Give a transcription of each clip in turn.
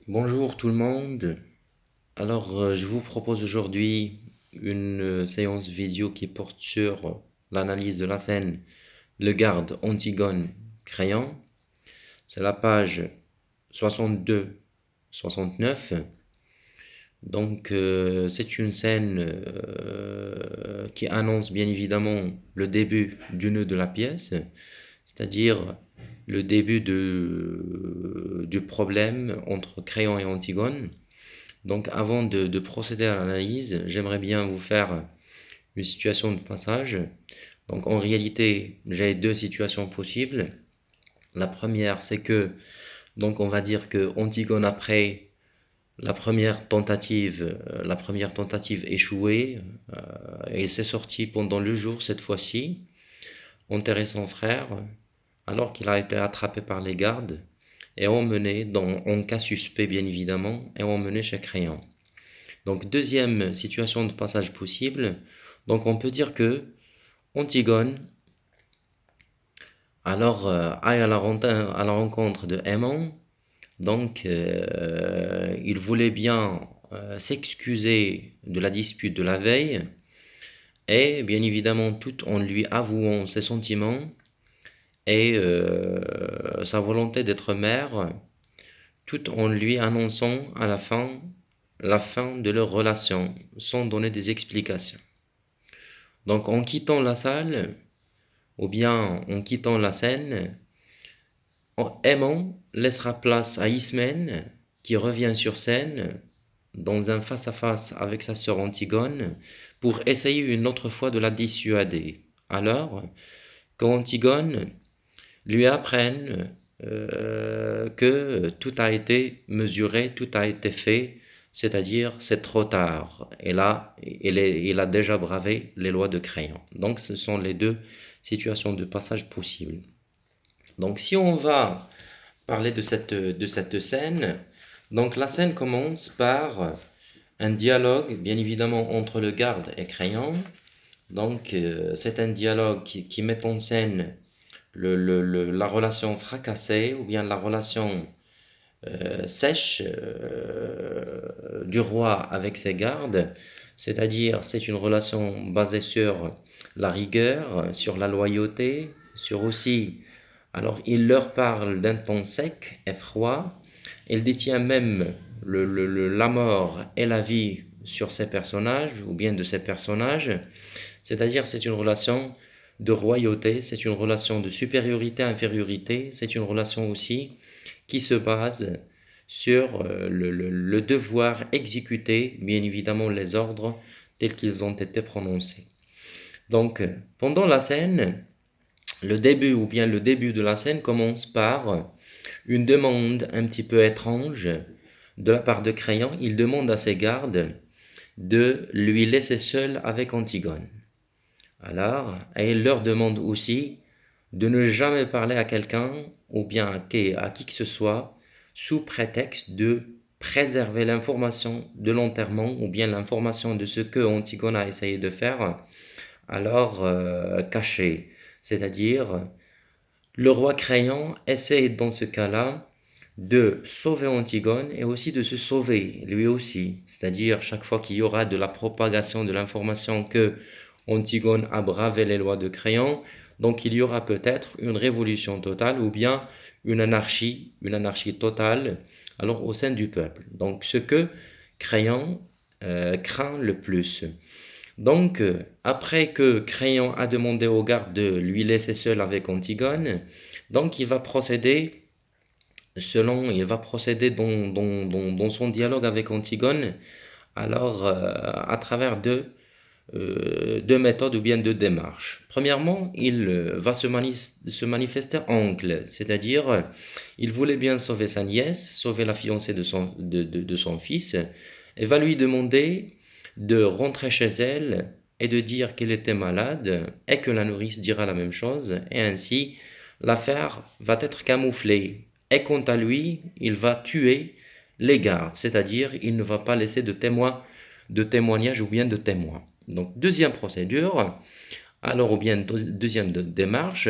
Bonjour tout le monde. Je vous propose aujourd'hui une séance vidéo qui porte sur l'analyse de la scène Le Garde Antigone Créon. C'est la page 62-69. C'est une scène qui annonce bien évidemment le début du nœud de la pièce, c'est-à-dire le début du problème entre Créon et Antigone. Donc avant de procéder à l'analyse, j'aimerais bien vous faire une situation de passage. Donc en réalité, j'ai deux situations possibles. La première, c'est que, donc on va dire que Antigone après la première tentative échouée, il s'est sorti pendant le jour cette fois-ci, enterré son frère, alors qu'il a été attrapé par les gardes et emmené, en cas suspect bien évidemment, et emmené chez Créon. Donc, deuxième situation de passage possible. Donc, on peut dire que Antigone, aille à la rencontre de Aimon. Il voulait bien s'excuser de la dispute de la veille, et bien évidemment, tout en lui avouant ses sentiments et sa volonté d'être mère, tout en lui annonçant à la fin de leur relation, sans donner des explications. Donc en quittant la salle, ou bien en quittant la scène, Aimon laissera place à Ismène, qui revient sur scène, dans un face-à-face avec sa sœur Antigone, pour essayer une autre fois de la dissuader. Alors, quand Antigone lui apprenne que tout a été mesuré, tout a été fait, c'est-à-dire c'est trop tard. Et là, il a déjà bravé les lois de Créon. Donc ce sont les deux situations de passage possibles. Donc si on va parler de cette scène, donc la scène commence par un dialogue, bien évidemment, entre le garde et Créon. C'est un dialogue qui met en scène la relation fracassée ou bien la relation sèche du roi avec ses gardes, c'est-à-dire c'est une relation basée sur la rigueur, sur la loyauté, sur aussi, alors il leur parle d'un ton sec et froid, il détient même la mort et la vie sur ces personnages ou bien de ces personnages, c'est-à-dire c'est une relation de royauté, c'est une relation de supériorité-infériorité, c'est une relation aussi qui se base sur le devoir exécuter, bien évidemment, les ordres tels qu'ils ont été prononcés. Donc, pendant la scène, le début de la scène commence par une demande un petit peu étrange de la part de Créon. Il demande à ses gardes de lui laisser seul avec Antigone. Et il leur demande aussi de ne jamais parler à quelqu'un ou bien à qui que ce soit sous prétexte de préserver l'information de l'enterrement ou bien l'information de ce que Antigone a essayé de faire, caché. C'est-à-dire, le roi Créon essaie dans ce cas-là de sauver Antigone et aussi de se sauver lui aussi. C'est-à-dire, chaque fois qu'il y aura de la propagation de l'information que Antigone a bravé les lois de Créon, donc il y aura peut-être une révolution totale ou bien une anarchie totale, alors au sein du peuple. Donc ce que Créon craint le plus. Après que Créon a demandé aux gardes de lui laisser seul avec Antigone, donc il va procéder dans son dialogue avec Antigone, à travers deux méthodes ou bien deux démarches. Premièrement, il va se manifester oncle, c'est-à-dire il voulait bien sauver sa nièce, sauver la fiancée de son fils, et va lui demander de rentrer chez elle et de dire qu'elle était malade et que la nourrice dira la même chose, et ainsi l'affaire va être camouflée. Et quant à lui, il va tuer les gardes, c'est-à-dire il ne va pas laisser de témoignage ou bien de témoins. Donc, deuxième procédure, deuxième démarche,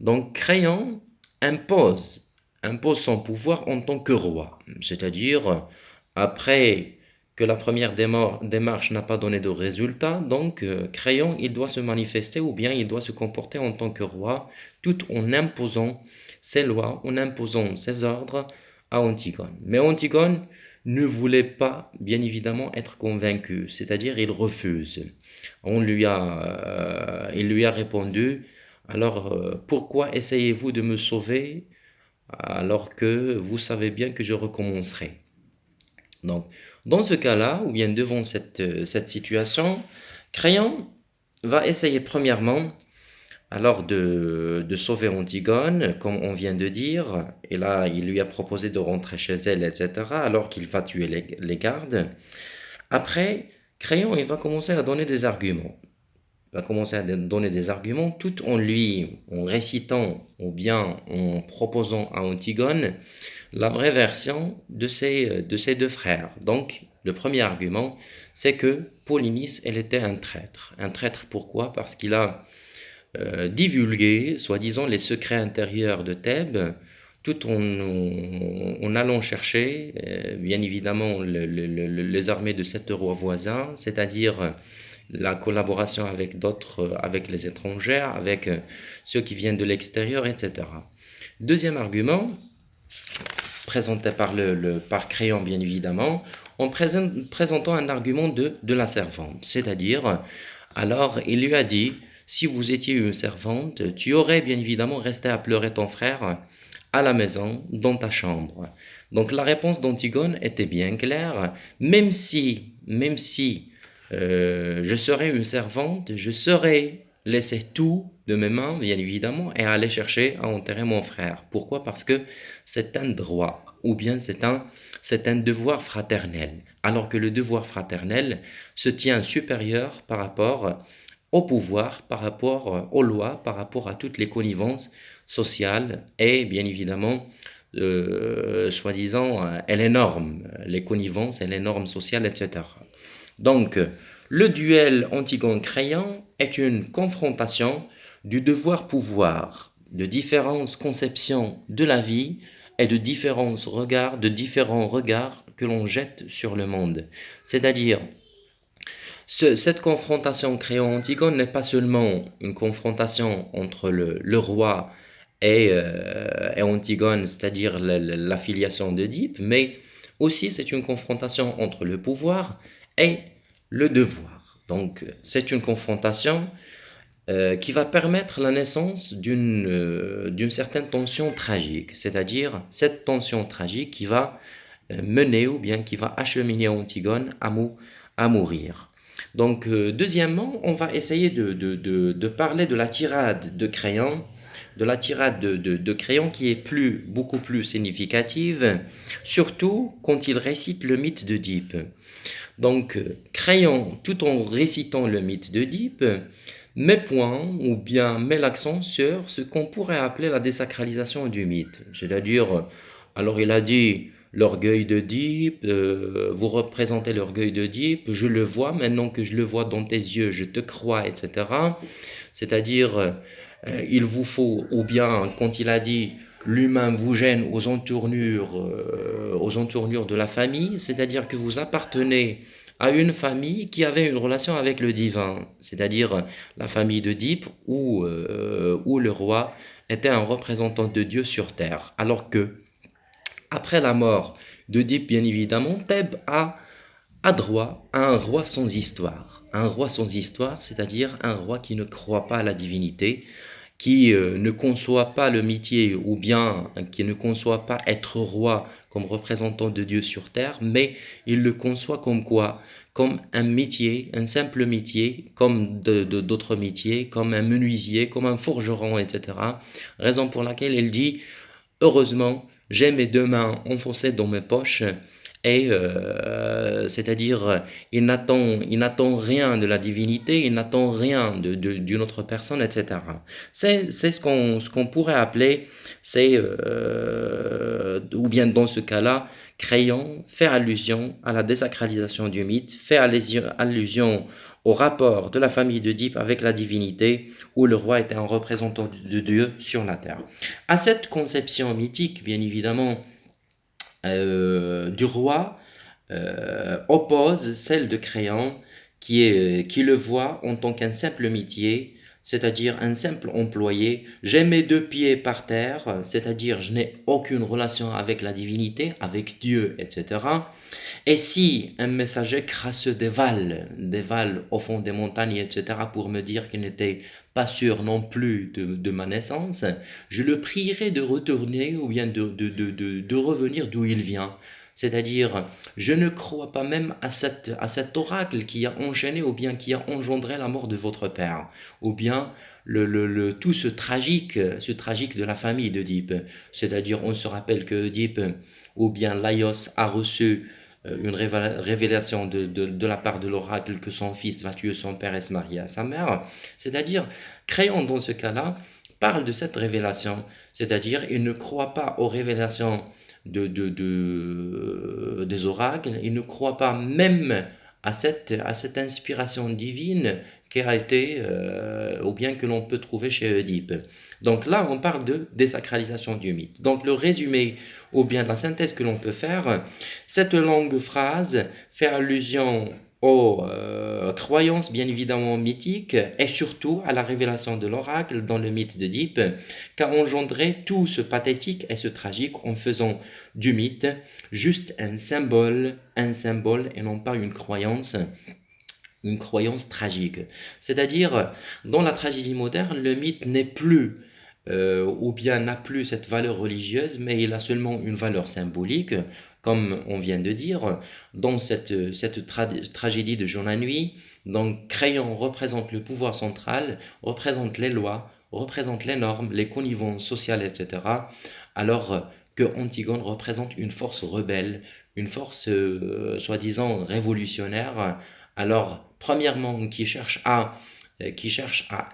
donc Créon impose impose son pouvoir en tant que roi. C'est-à-dire, après que la première démarche n'a pas donné de résultat, donc Créon, il doit se manifester ou bien il doit se comporter en tant que roi, tout en imposant ses lois, en imposant ses ordres à Antigone. Mais Antigone ne voulait pas, bien évidemment, être convaincu, c'est-à-dire il refuse. Il lui a répondu, alors pourquoi essayez-vous de me sauver alors que vous savez bien que je recommencerai? Donc, dans ce cas-là, ou bien devant cette situation, Créon va essayer premièrement alors de sauver Antigone, comme on vient de dire, et là il lui a proposé de rentrer chez elle, etc., alors qu'il va tuer les gardes. Après, Créon il va commencer à donner des arguments. Il va commencer à donner des arguments tout en récitant ou bien en proposant à Antigone la vraie version de ses deux frères. Donc, le premier argument, c'est que Polynice, elle était un traître. Un traître pourquoi? Parce qu'il a divulgué, soi-disant, les secrets intérieurs de Thèbes, tout en allant chercher, bien évidemment, les armées de sept rois voisins, c'est-à-dire la collaboration avec d'autres, avec les étrangers, avec ceux qui viennent de l'extérieur, etc. Deuxième argument, présenté par Créon, bien évidemment, en présentant un argument de la servante. C'est-à-dire, alors il lui a dit, si vous étiez une servante, tu aurais bien évidemment resté à pleurer ton frère à la maison, dans ta chambre. Donc la réponse d'Antigone était bien claire, même si je serais une servante, je serais laisser tout de mes mains, bien évidemment, et aller chercher à enterrer mon frère. Pourquoi? Parce que c'est un droit, ou bien c'est un devoir fraternel. Alors que le devoir fraternel se tient supérieur par rapport au pouvoir, par rapport aux lois, par rapport à toutes les connivences sociales et bien évidemment, soi-disant, les normes, les connivences et les normes sociales, etc. Donc, le duel Antigone-Créon est une confrontation du devoir-pouvoir, de différentes conceptions de la vie et de différents regards que l'on jette sur le monde. C'est-à-dire, cette confrontation Créon-Antigone n'est pas seulement une confrontation entre le roi et Antigone, c'est-à-dire la filiation d'Oedipe, mais aussi c'est une confrontation entre le pouvoir et le devoir. Donc c'est une confrontation qui va permettre la naissance d'une certaine tension tragique, c'est-à-dire cette tension tragique qui va mener ou bien qui va acheminer Antigone à mourir. Donc, deuxièmement, on va essayer de parler de la tirade de Créon, de Créon qui est beaucoup plus significative, surtout quand il récite le mythe d'Oedipe. Donc, Créon, tout en récitant le mythe d'Oedipe, met point ou bien met l'accent sur ce qu'on pourrait appeler la désacralisation du mythe. C'est-à-dire, alors il a dit l'orgueil d'Oedipe, vous représentez l'orgueil d'Oedipe, je le vois, maintenant que je le vois dans tes yeux, je te crois, etc. C'est-à-dire, il vous faut, ou bien quand il a dit l'humain vous gêne aux entournures de la famille, c'est-à-dire que vous appartenez à une famille qui avait une relation avec le divin, c'est-à-dire la famille d'Oedipe où le roi était un représentant de Dieu sur terre. Alors que, après la mort d'Oedipe, bien évidemment, Thèbes a droit à un roi sans histoire. Un roi sans histoire, c'est-à-dire un roi qui ne croit pas à la divinité, qui ne conçoit pas le métier ou bien qui ne conçoit pas être roi comme représentant de Dieu sur terre, mais il le conçoit comme quoi? Comme un métier, un simple métier, comme d'autres métiers, comme un menuisier, comme un forgeron, etc. Raison pour laquelle il dit, heureusement, j'ai mes deux mains enfoncées dans mes poches Et c'est-à-dire, il n'attend rien de la divinité, il n'attend rien d'une autre personne, etc. C'est ce qu'on pourrait appeler, ou bien dans ce cas-là, Crayon fait allusion à la désacralisation du mythe, fait allusion au rapport de la famille d'Oedipe avec la divinité, où le roi était un représentant de Dieu sur la terre. À cette conception mythique, bien évidemment, du roi, oppose celle de Créon, qui le voit en tant qu'un simple métier, c'est-à-dire un simple employé. J'ai mes deux pieds par terre, c'est-à-dire je n'ai aucune relation avec la divinité, avec Dieu, etc. Et si un messager crasseux dévale au fond des montagnes, etc., pour me dire qu'il n'était pas sûr non plus de ma naissance, je le prierai de retourner ou bien de revenir d'où il vient. C'est-à-dire, je ne crois pas même à cet oracle qui a enchaîné ou bien qui a engendré la mort de votre père, ou bien tout ce tragique de la famille d'Oedipe. C'est-à-dire, on se rappelle que Oedipe, ou bien Laios, a reçu une révélation de la part de l'oracle que son fils va tuer son père et se marier à sa mère. C'est-à-dire, Créon, dans ce cas-là, parle de cette révélation. C'est-à-dire, il ne croit pas aux révélations des oracles, il ne croit pas même à cette inspiration divine qui a été, ou bien que l'on peut trouver chez Oedipe. Donc là, on parle de désacralisation du mythe. Donc le résumé, ou bien la synthèse que l'on peut faire, cette longue phrase fait allusion aux croyances bien évidemment mythiques et surtout à la révélation de l'oracle dans le mythe d'Oedipe, qu'a engendré tout ce pathétique et ce tragique en faisant du mythe juste un symbole et non pas une croyance tragique. C'est-à-dire, dans la tragédie moderne, le mythe n'est plus, ou bien n'a plus cette valeur religieuse, mais il a seulement une valeur symbolique, comme on vient de dire, dans cette tragédie de jour et nuit. Donc, Crayon représente le pouvoir central, représente les lois, représente les normes, les connivences sociales, etc. Alors que Antigone représente une force rebelle, une force soi-disant révolutionnaire, alors, premièrement, qui cherche à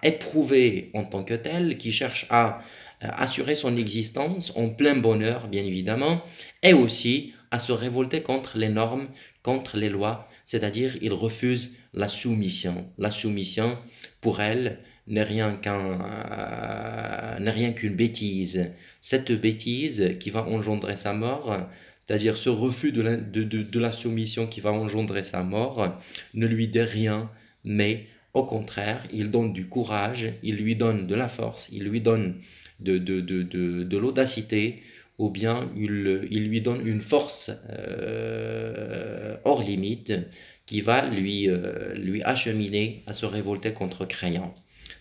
éprouver en tant que tel, qui cherche à assurer son existence en plein bonheur, bien évidemment, et aussi à se révolter contre les normes, contre les lois, c'est-à-dire il refuse la soumission. La soumission, pour elle, n'est rien qu'une bêtise. Cette bêtise qui va engendrer sa mort, c'est-à-dire ce refus de la soumission qui va engendrer sa mort, ne lui dit rien, mais au contraire, il donne du courage, il lui donne de la force, il lui donne de l'audacité, ou bien il lui donne une force hors limite qui va lui acheminer à se révolter contre Créon.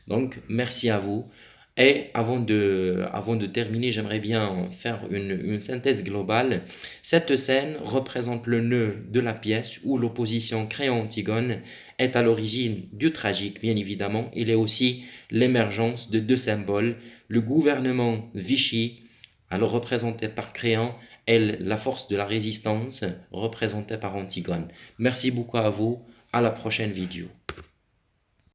Donc, merci à vous. Et avant de terminer, j'aimerais bien faire une synthèse globale. Cette scène représente le nœud de la pièce où l'opposition Créon-Antigone est à l'origine du tragique, bien évidemment. Il est aussi l'émergence de deux symboles, le gouvernement Vichy, alors représenté par Créon, et la force de la résistance, représentée par Antigone. Merci beaucoup à vous, à la prochaine vidéo.